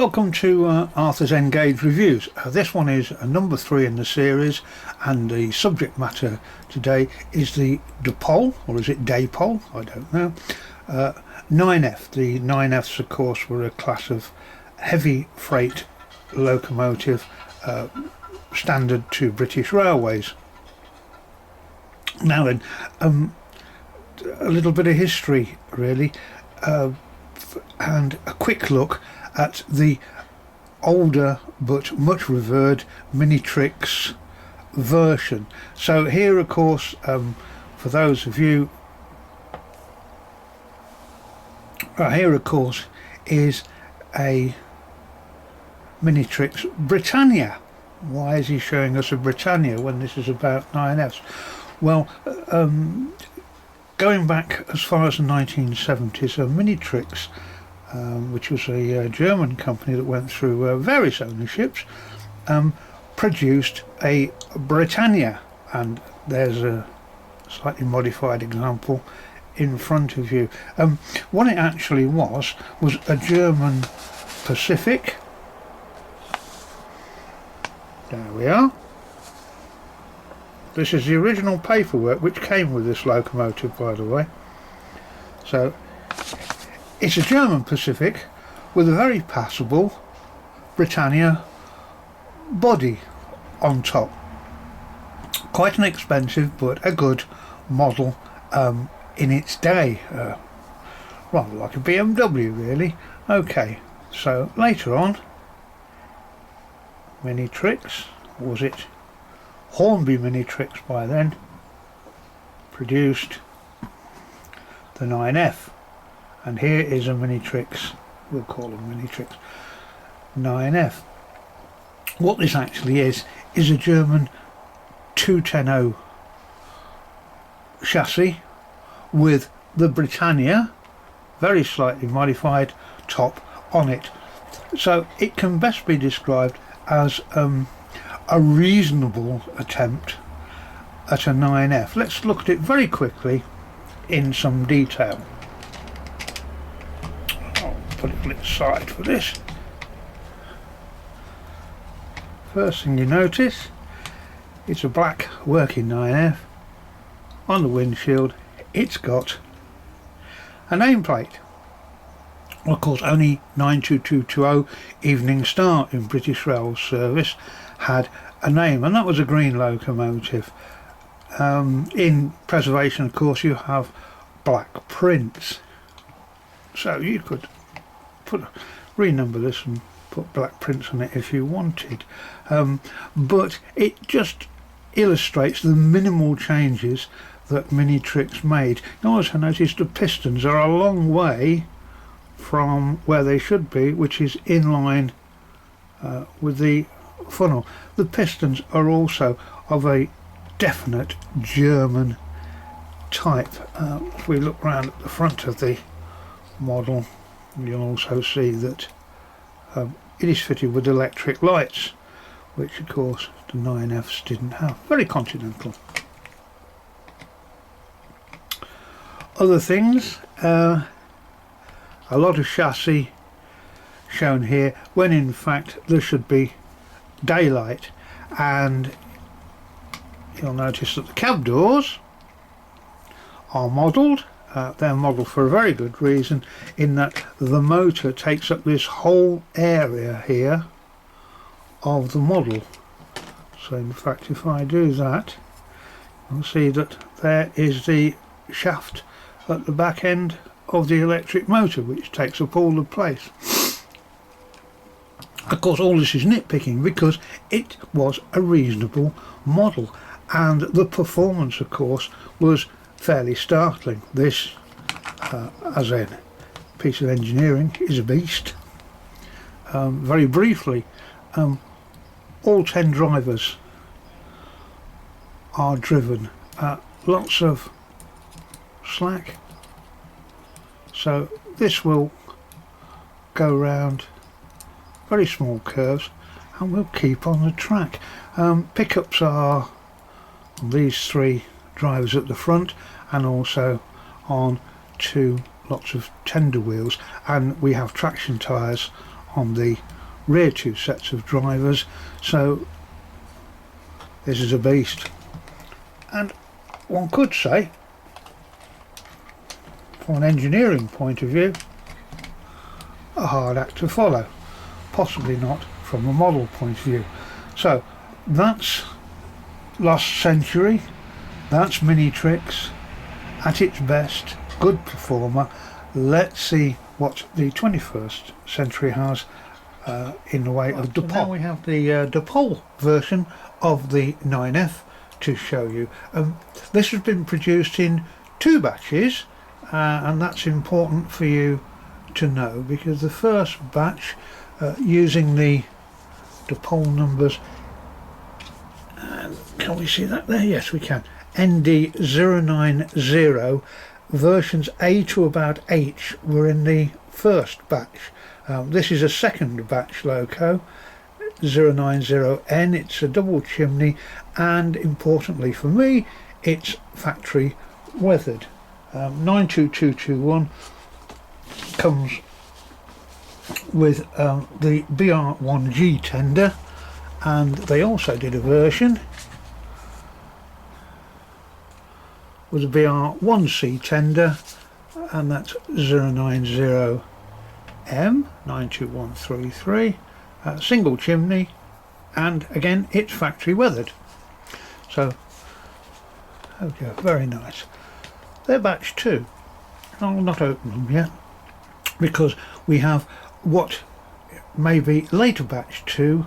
Welcome to Arthur's Engage Reviews. This one is number 3 in the series, and the subject matter today is the Dapol, or is it Dapol? I don't know. 9F. The 9Fs, of course, were a class of heavy freight locomotive standard to British Railways. Now then, a little bit of history really, and a quick look at the older but much revered Minitrix version. So here, of course, for those of you, here of course is a Minitrix Britannia. Why is he showing us a Britannia when this is about 9Fs? Well, going back as far as the 1970s, Minitrix, which was a German company that went through various ownerships, produced a Britannia, and there's a slightly modified example in front of you. What it actually was a German Pacific. There we are. This is the original paperwork which came with this locomotive, by the way. So it's a German Pacific with a very passable Britannia body on top. Quite an expensive but a good model in its day. Rather like a BMW really. Okay, so later on, Minitrix, was it Hornby Minitrix by then, produced the 9F. And here is a Minitrix, we'll call them Minitrix 9F. What this actually is a German 210 chassis with the Britannia, very slightly modified top on it. So it can best be described as a reasonable attempt at a 9F. Let's look at it very quickly in some detail. I'll put it on its side for this. First thing you notice, it's a black working 9F. On the windshield it's got a nameplate. Of course, only 92220 Evening Star in British Rail service had a name, and that was a green locomotive. In preservation, of course, you have black prints, so you could renumber this and put black prints on it if you wanted, but it just illustrates the minimal changes that Minitrix made. You also notice the pistons are a long way from where they should be, which is in line with the funnel. The pistons are also of a definite German type. If we look round at the front of the model, you'll also see that it is fitted with electric lights, which of course the 9Fs didn't have. Very continental. Other things, a lot of chassis shown here when in fact there should be daylight, and you'll notice that the cab doors are modelled. They're modelled for a very good reason, in that the motor takes up this whole area here of the model. So in fact, if I do that, you'll see that there is the shaft at the back end of the electric motor, which takes up all the place. Of course, all this is nitpicking because it was a reasonable model, and the performance, of course, was fairly startling. This, as a piece of engineering, is a beast. Very briefly, all 10 drivers are driven at lots of slack, so this will go round very small curves and will keep on the track. Pickups are on these 3 drivers at the front, and also on 2 lots of tender wheels, and we have traction tyres on the rear two sets of drivers, so this is a beast. And one could say, from an engineering point of view, a hard act to follow, possibly not from a model point of view. So that's last century, that's Minitrix at its best, good performer. Let's see what the 21st century has in the way of Dapol. So now we have the Dapol version of the 9F to show you. This has been produced in 2 batches, and that's important for you to know, because the first batch, using the Dapol numbers, can we see that there? Yes, we can. ND090 versions A to about H were in the first batch. This is a second batch loco, 090N. It's a double chimney, and importantly for me, it's factory weathered. 92221 comes with the BR1G tender, and they also did a version with a BR1C tender, and that's 090M 92133, single chimney, and again it's factory weathered. So okay, very nice. They're batch 2. I'll not open them yet, because we have what may be later batch 2,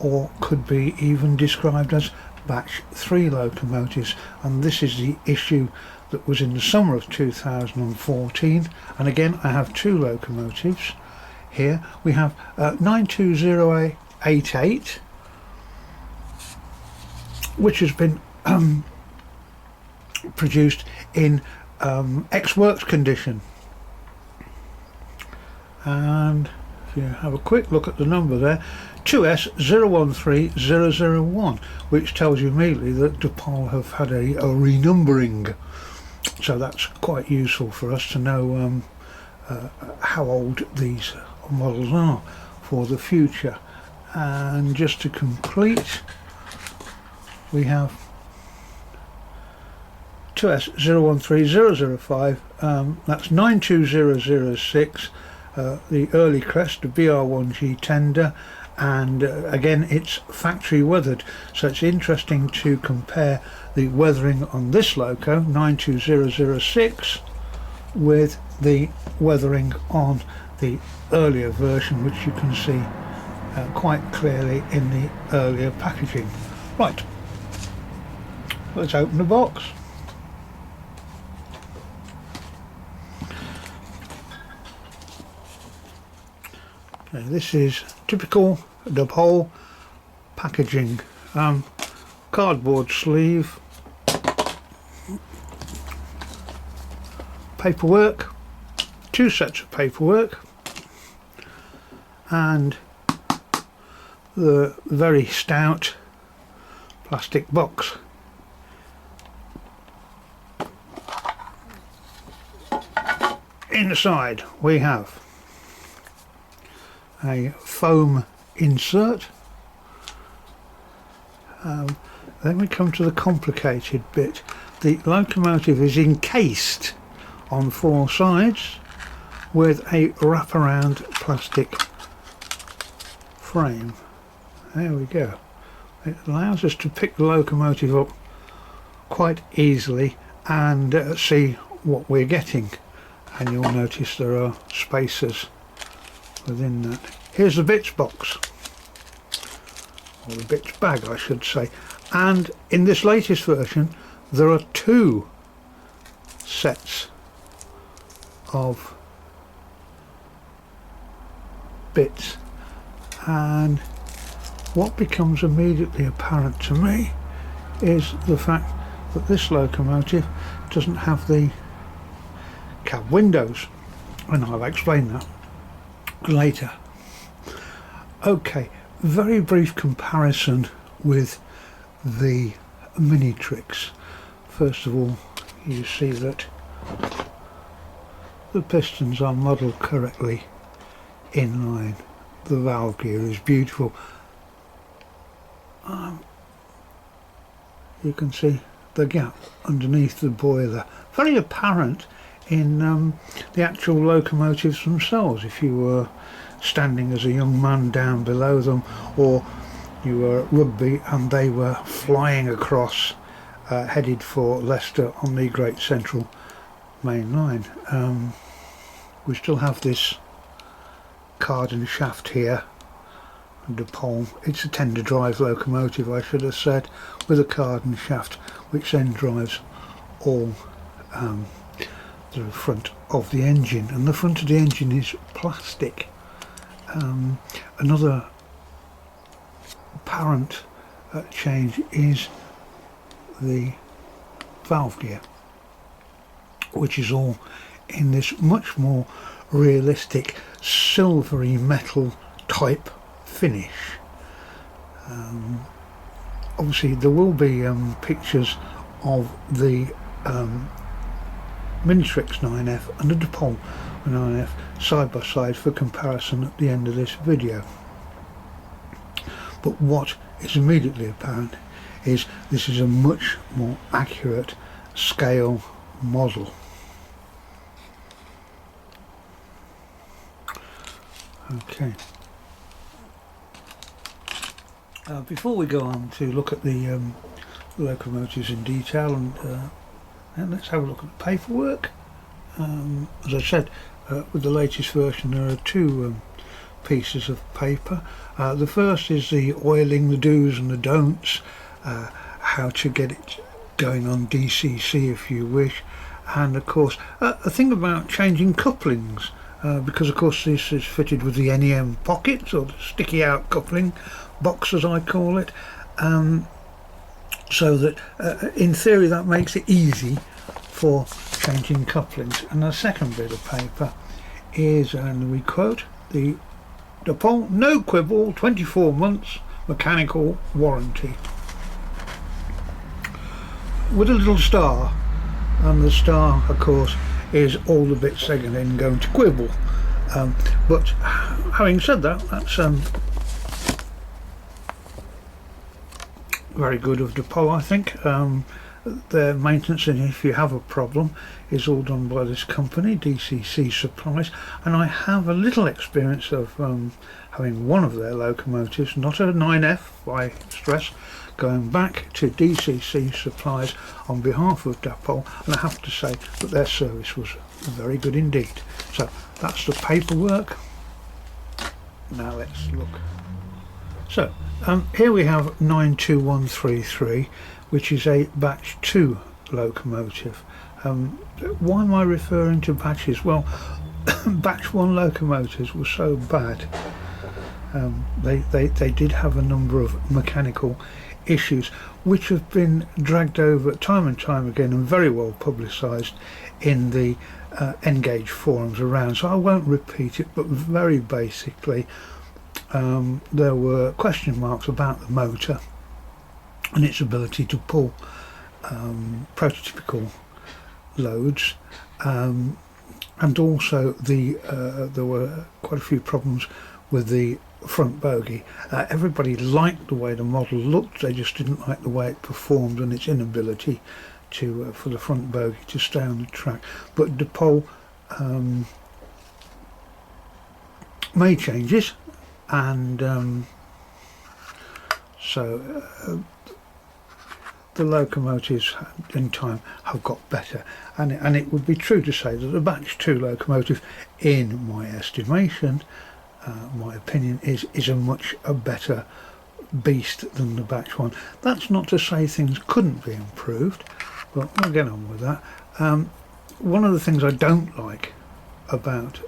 or could be even described as batch 3 locomotives, and this is the issue that was in the summer of 2014. And again, I have 2 locomotives here. We have 92088, which has been produced in ex-works condition, and if you have a quick look at the number there, 2S013001, which tells you immediately that Dapol have had a renumbering, so that's quite useful for us to know how old these models are for the future. And just to complete, we have 2S013005, that's 92006, the early crest, the BR1G tender, and again it's factory weathered, so it's interesting to compare the weathering on this loco 92006 with the weathering on the earlier version, which you can see quite clearly in the earlier packaging. Right, let's open the box. Okay, this is typical Dapol packaging. Cardboard sleeve, paperwork, 2 sets of paperwork, and the very stout plastic box. Inside we have a foam insert. Then we come to the complicated bit. The locomotive is encased on 4 sides with a wraparound plastic frame. There we go. It allows us to pick the locomotive up quite easily and see what we're getting, and you'll notice there are spacers within that. Here's the bits box, or the bits bag I should say, and in this latest version there are 2 sets of bits, and what becomes immediately apparent to me is the fact that this locomotive doesn't have the cab windows, and I'll explain that later. Okay, very brief comparison with the Minitrix. First of all, you see that the pistons are modelled correctly in line the valve gear is beautiful. You can see the gap underneath the boiler, very apparent in the actual locomotives themselves. If you were standing as a young man down below them, or you were at rugby and they were flying across headed for Leicester on the Great Central main line. We still have this cardan shaft here, Dapol. It's a tender drive locomotive, I should have said, with a cardan shaft which then drives all the front of the engine, and the front of the engine is plastic. Another apparent change is the valve gear, which is all in this much more realistic silvery metal type finish. Obviously there will be pictures of the Minitrix 9F and the Dapol 9F side by side for comparison at the end of this video. But what is immediately apparent is this is a much more accurate scale model. Okay. Before we go on to look at the locomotives in detail, and let's have a look at the paperwork. As I said, with the latest version there are two pieces of paper. The first is the oiling, the do's and the don'ts, how to get it going on DCC if you wish, and of course a thing about changing couplings, because of course this is fitted with the NEM pockets, or the sticky out coupling box as I call it, so that in theory that makes it easy for changing couplings. And the second bit of paper is, and we quote, the Dapol no quibble 24 months mechanical warranty, with a little star, and the star of course is all the bits they're then going to quibble. But having said that, that's very good of Dapol, I think. Their maintenance, and if you have a problem, is all done by this company, DCC Supplies, and I have a little experience of having one of their locomotives, not a 9F, I stress, going back to DCC Supplies on behalf of Dapol, and I have to say that their service was very good indeed. So that's the paperwork. Now let's look. So here we have 92133, which is a batch 2 locomotive. Why am I referring to batches? Well, batch 1 locomotives were so bad. They did have a number of mechanical issues which have been dragged over time and time again and very well publicised in the Engage forums around, so I won't repeat it, but very basically there were question marks about the motor and its ability to pull prototypical loads, and also there were quite a few problems with the front bogie. Everybody liked the way the model looked, they just didn't like the way it performed and its inability to for the front bogie to stay on the track. But Dapol made changes, and so the locomotives in time have got better, and it would be true to say that the batch 2 locomotive, in my estimation, my opinion, is a much better beast than the batch 1. That's not to say things couldn't be improved, but we'll get on with that. One of the things I don't like about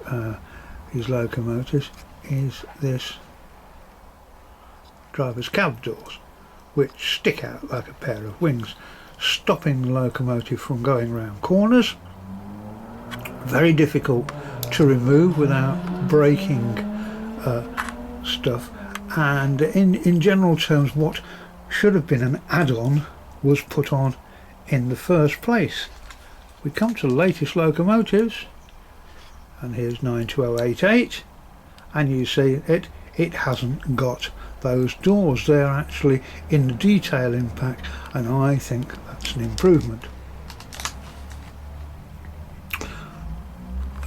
these locomotives is this driver's cab doors, which stick out like a pair of wings, stopping the locomotive from going round corners. Very difficult to remove without breaking stuff, and in general terms what should have been an add-on was put on in the first place. We come to the latest locomotives, and here's 92088, and you see it it hasn't got those doors. They're actually in the detail impact, and I think that's an improvement.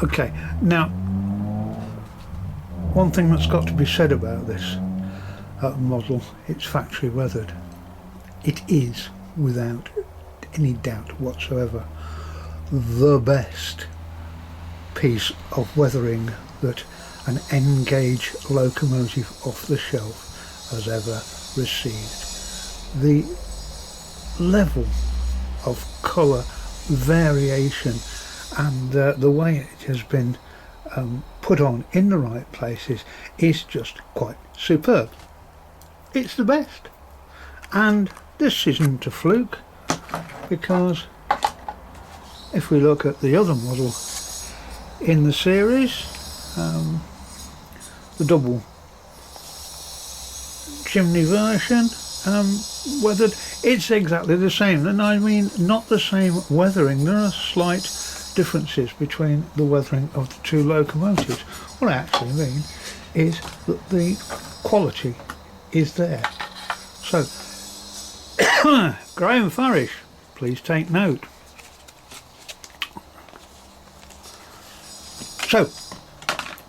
Okay, now one thing that's got to be said about this model, it's factory weathered. It is, without any doubt whatsoever, the best piece of weathering that an N-gauge locomotive off the shelf has ever received. The level of colour variation and the way it has been put on in the right places is just quite superb. It's the best, and this isn't a fluke, because if we look at the other model in the series, the double chimney version, weathered, it's exactly the same. And I mean, not the same weathering, there are slight differences between the weathering of the two locomotives. What I actually mean is that the quality is there. So Graham Farish, please take note. So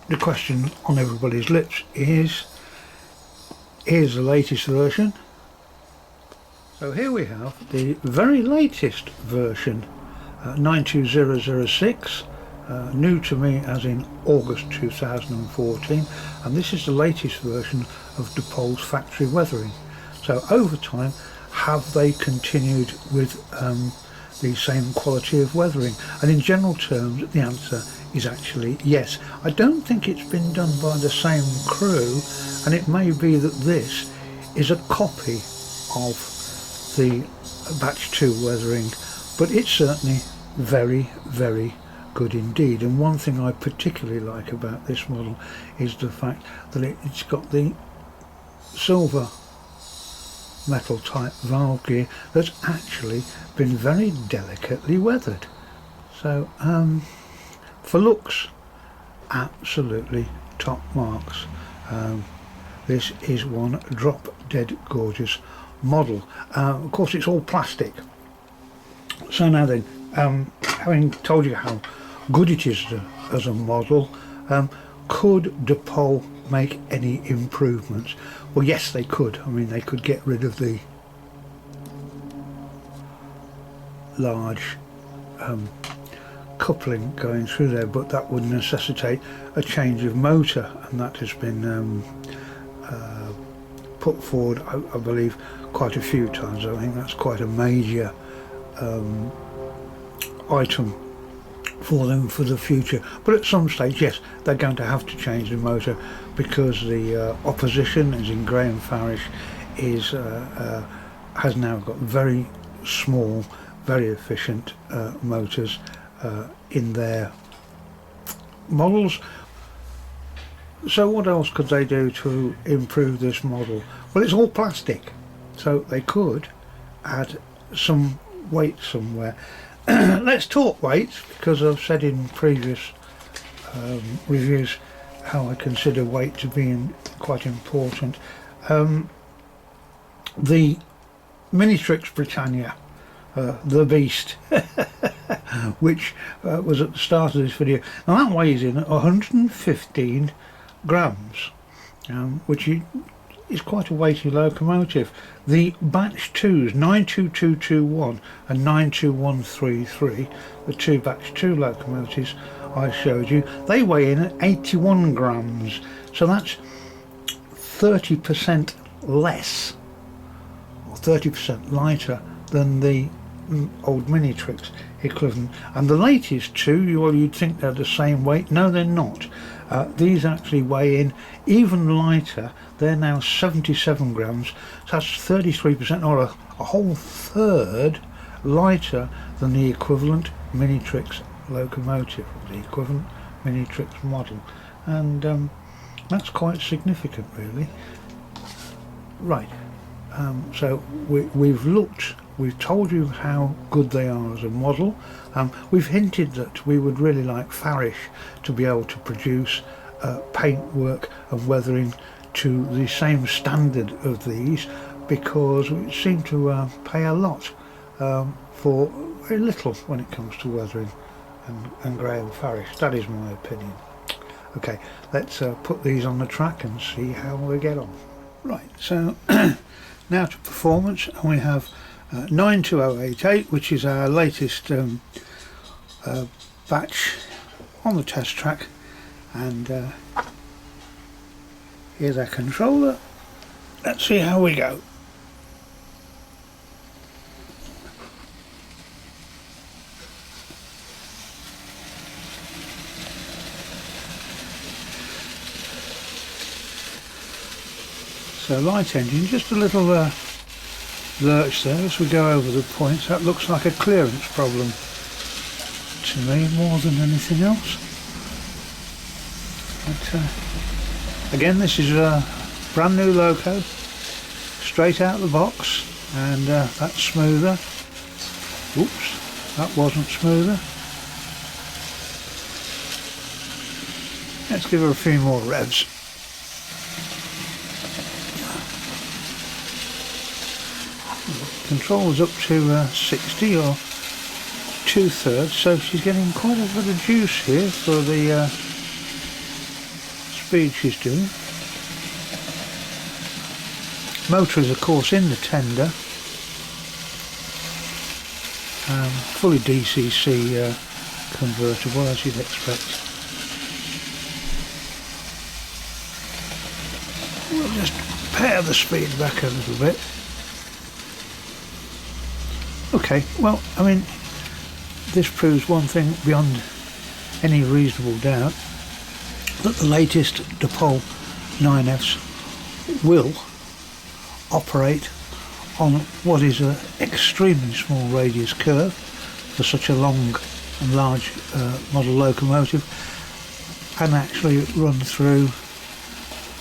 the question on everybody's lips is, here's the latest version. So here we have the very latest version, 92006, new to me as in August 2014, and this is the latest version of Dapol's factory weathering. So over time, have they continued with the same quality of weathering? And in general terms, the answer is actually yes. I don't think it's been done by the same crew, and it may be that this is a copy of the batch 2 weathering, but it's certainly very, very good indeed. And one thing I particularly like about this model is the fact that it's got the silver metal type valve gear that's actually been very delicately weathered. So for looks, absolutely top marks. This is one drop dead gorgeous model. Of course, it's all plastic. So now then, having told you how good it is as a model, could Dapol make any improvements? Well, yes, they could. I mean, they could get rid of the large coupling going through there, but that would necessitate a change of motor, and that has been put forward, I believe, quite a few times. I think that's quite a major item for them for the future. But at some stage, yes, they're going to have to change the motor, because the opposition, as in Graham Farish, is has now got very small, very efficient motors in their models. So what else could they do to improve this model? Well, it's all plastic, so they could add some weight somewhere. Let's talk weights, because I've said in previous reviews how I consider weight to be quite important. The Minitrix Britannia, the beast, which was at the start of this video, now that weighs in at 115 grams, which is quite a weighty locomotive. The batch 2s, 92221 and 92133, the two batch 2 locomotives I showed you, they weigh in at 81 grams, so that's 30% less, or 30% lighter than the old Minitrix equivalent. And the latest two, well, you'd think they're the same weight. No, they're not. These actually weigh in even lighter. They're now 77 grams, so that's 33%, or a whole third lighter than the equivalent Minitrix locomotive, or the equivalent Minitrix model. And that's quite significant, really. Right, so we've told you how good they are as a model. We've hinted that we would really like Farish to be able to produce paintwork and weathering to the same standard of these, because we seem to pay a lot for very little when it comes to weathering and grey and farish. That is my opinion. Okay, let's put these on the track and see how we get on. Right, so now to performance, and we have 92088, which is our latest batch on the test track, and here's our controller. Let's see how we go. So light engine, just a little lurch there as we go over the points. That looks like a clearance problem to me more than anything else. But again, this is a brand new loco, straight out of the box, and that's smoother. Oops, that wasn't smoother. Let's give her a few more revs. Control's up to 60 or 2/3, so she's getting quite a bit of juice here for the speed she's doing. Motor is of course in the tender, fully DCC convertible, as you'd expect. We'll just pare the speed back a little bit. Okay, well, I mean, this proves one thing beyond any reasonable doubt, that the latest Dapol 9Fs will operate on what is an extremely small radius curve for such a long and large model locomotive, and actually run through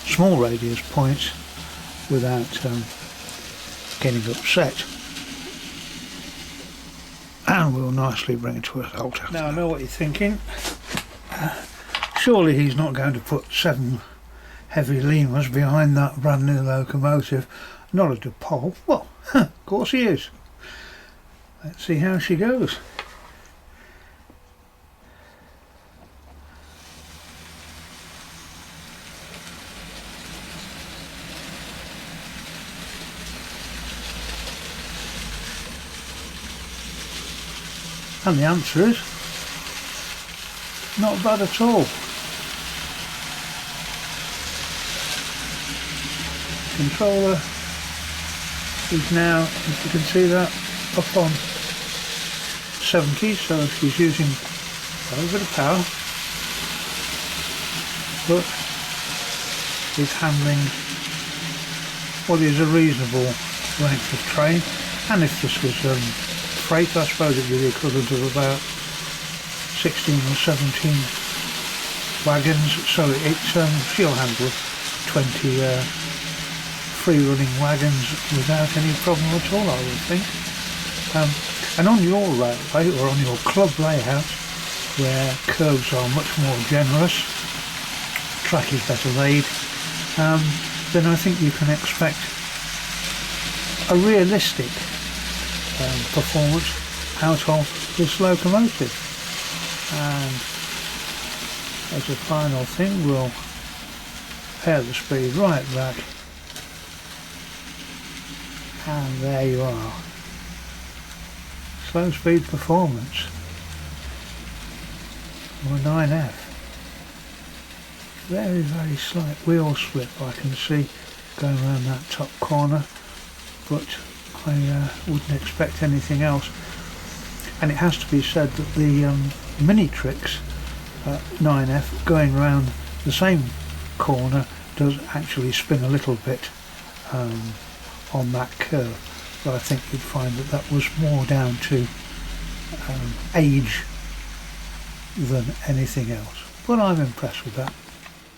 small radius points without getting upset. And we'll nicely bring it to a halt. Now I know what you're thinking. Surely he's not going to put 7 heavy lemurs behind that brand new locomotive. Not a Dapol. Well, of course he is. Let's see how she goes. And the answer is not bad at all. Controller is now, as you can see that, up on 70, so she's using a little bit of power, but is handling what is a reasonable length of train. And if this was freight, I suppose it would be the equivalent of about 16 or 17 wagons, so she'll handle 20 free running wagons without any problem at all, I would think. And on your railway, or on your club layout, where curves are much more generous, track is better laid, then I think you can expect a realistic performance out of this locomotive. And as a final thing, we'll pare the speed right back, and there you are. Slow speed performance of a 9F. Very, very slight wheel slip I can see going around that top corner, but I wouldn't expect anything else. And it has to be said that the Minitrix 9F going around the same corner does actually spin a little bit on that curve, but I think you'd find that that was more down to age than anything else. But I'm impressed with that.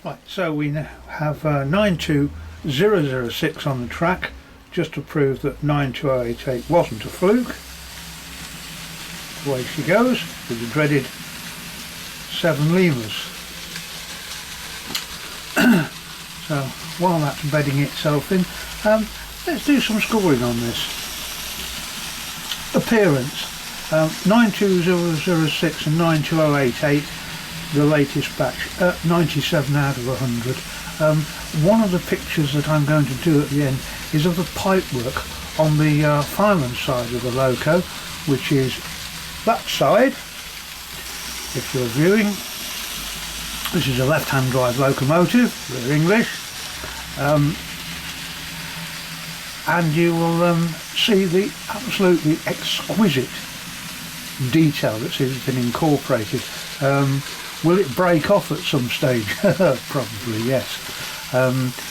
Right, so we now have 92006 on the track, just to prove that 92088 wasn't a fluke. Away she goes with the dreaded 7 lemurs. So while that's bedding itself in, let's do some scoring on this. Appearance, 92006 and 92088, the latest batch, 97 out of 100. One of the pictures that I'm going to do at the end is of the pipework on the fireman side of the loco, which is that side. If you're viewing, this is a left-hand drive locomotive, they're English, and you will see the absolutely exquisite detail that's been incorporated. Will it break off at some stage? Probably yes.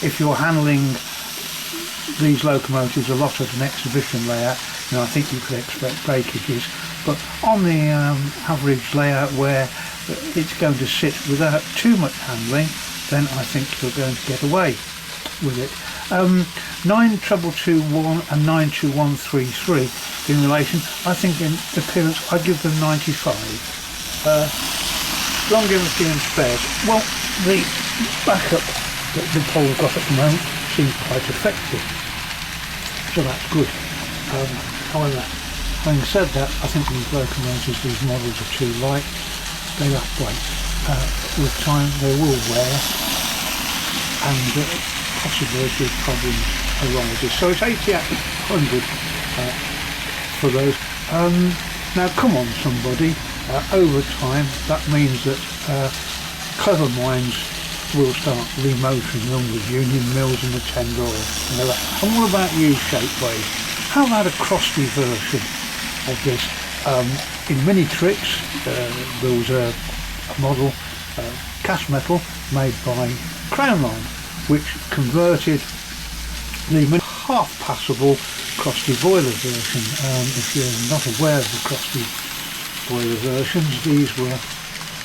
If you're handling these locomotives a lot at an exhibition layout, I think you could expect breakages, but on the average layout where it's going to sit without too much handling, then I think you're going to get away with it. 92221 and 92133 in relation, I think in appearance I give them 95. Longevity and spares, well, the backup that Dapol got at the moment seems quite effective, so that's good. However, having said that, I think these locomotives, these models are too light. They are break. With time they will wear, and possibility of problems arises. So it's 80 out of 100 for those. Now come on somebody, over time that means that clever minds will start remotoring them with union mills and the tender oil. And what about U-shaped ways? How about a crusty version of this? In Mini Tricks there was a model, cast metal, made by Crownline, which converted the half passable crusty boiler version. If you're not aware of the crusty boiler versions, these were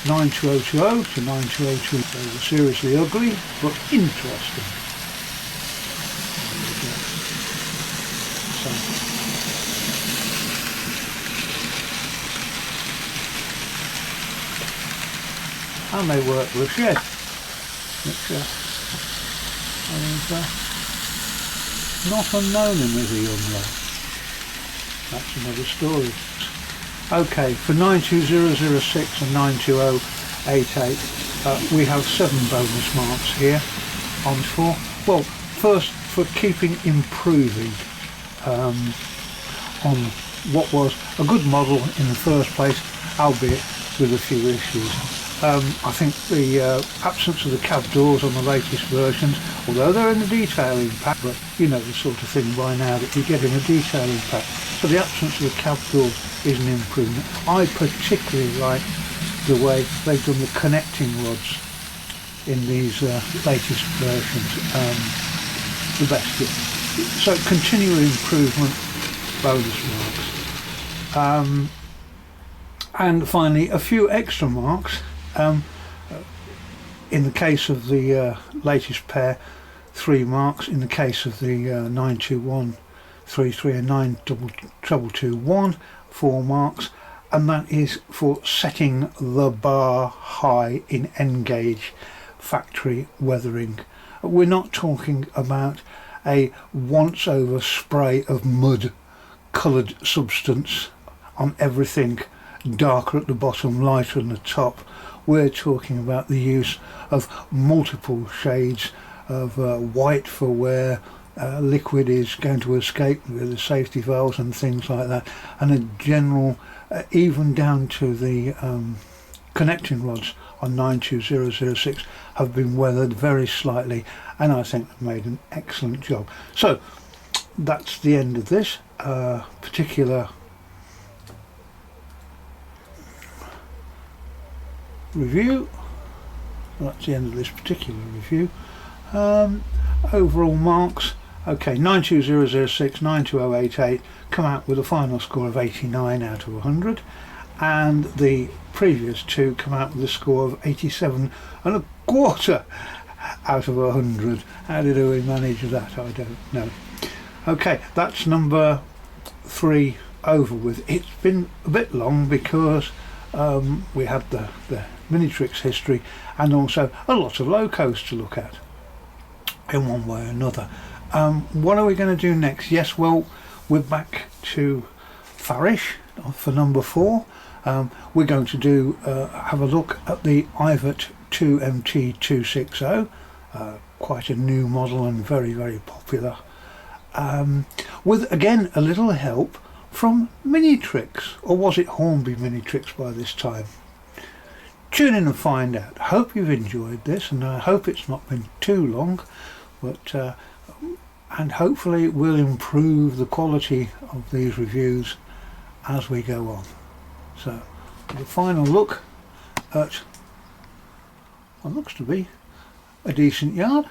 92020 to 92022. They were seriously ugly but interesting. And they work with shed, which is not unknown in the young lad. That's another story. Okay, for 92006 and 92088 we have 7 bonus marks here on 4. Well, first for keeping improving on what was a good model in the first place, albeit with a few issues. I think the absence of the cab doors on the latest versions, although they're in the detailing pack, but you know the sort of thing by now that you get in a detailing pack, so the absence of the cab doors is an improvement. I particularly like the way they've done the connecting rods in these latest versions, the best yet. So continual improvement, bonus marks. And finally a few extra marks. In the case of the latest pair, 3 marks. In the case of the 92133 and 92221, 4 marks, and that is for setting the bar high in N-gauge factory weathering. We're not talking about a once over spray of mud coloured substance on everything, darker at the bottom, lighter on the top. We're talking about the use of multiple shades of white for where liquid is going to escape with the safety valves and things like that, and a general, even down to the connecting rods on 92006 have been weathered very slightly, and I think they've made an excellent job. So that's the end of this particular review. That's the end of this particular review. Overall marks, okay, 92006, 92088 come out with a final score of 89 out of 100, and the previous two come out with a score of 87 and a quarter out of 100. How did we manage that? I don't know. Okay, that's number 3 over with. It's been a bit long because we had the Mini Tricks history and also a lot of locos to look at. in one way or another. What are we going to do next? Yes, well, we're back to Farish for number 4. We're going to do have a look at the Ivet 2MT260, quite a new model and very, very popular, with again a little help from Minitrix, or was it Hornby Minitrix by this time? Tune in and find out. Hope you've enjoyed this, and I hope it's not been too long, but and hopefully we'll improve the quality of these reviews as we go on. So the final look at what looks to be a decent yard.